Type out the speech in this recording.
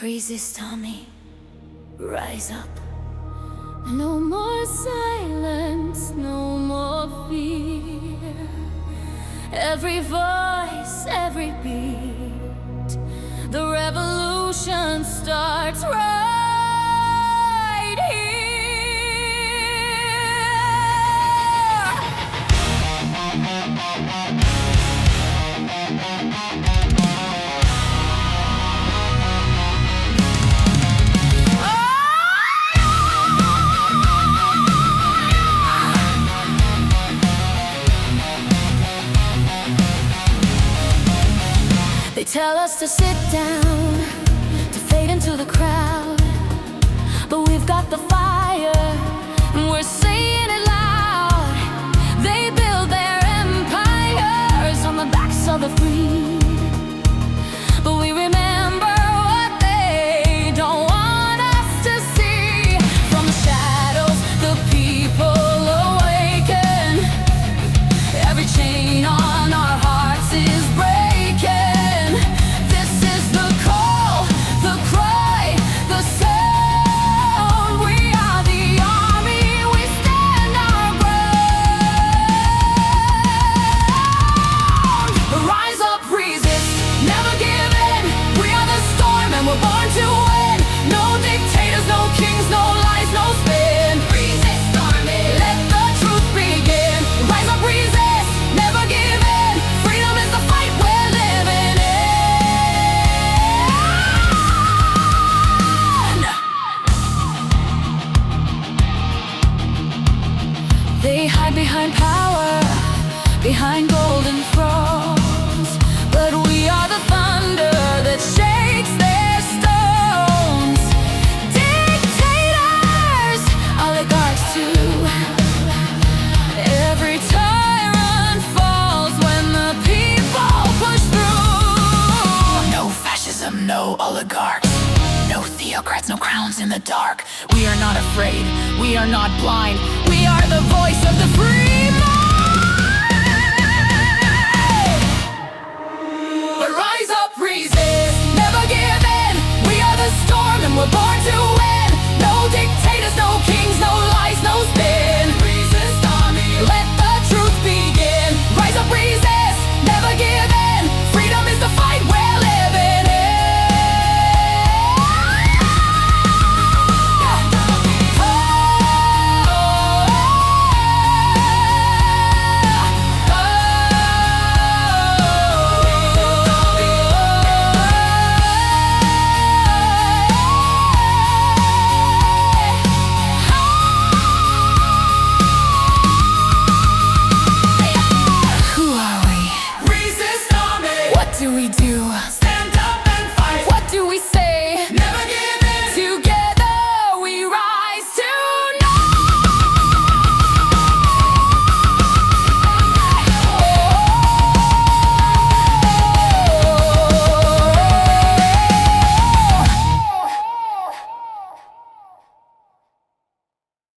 Resist Army, rise up. No more silence, no more fear. Every voice, every beat, the revolution starts right here. They tell us to sit down, to fade into the crowd, but we've got the fire, and we're saying it loud. They build their empires on the backs of the free, but we remember what they don't want us to see. From the shadows, the people awaken. Every chain on our hearts is breaking. We're born to win. No dictators, no kings, no lies, no spin. Resist Army, let the truth begin. Rise up, resist, never give in. Freedom is the fight we're living in. They hide behind power, behind golden thrones, but we are the thunder that shakes them. Every tyrant falls when the people push through. No fascism, no oligarchs, no theocrats, no crowns in the dark. We are not afraid, we are not blind. We are the voice of the free.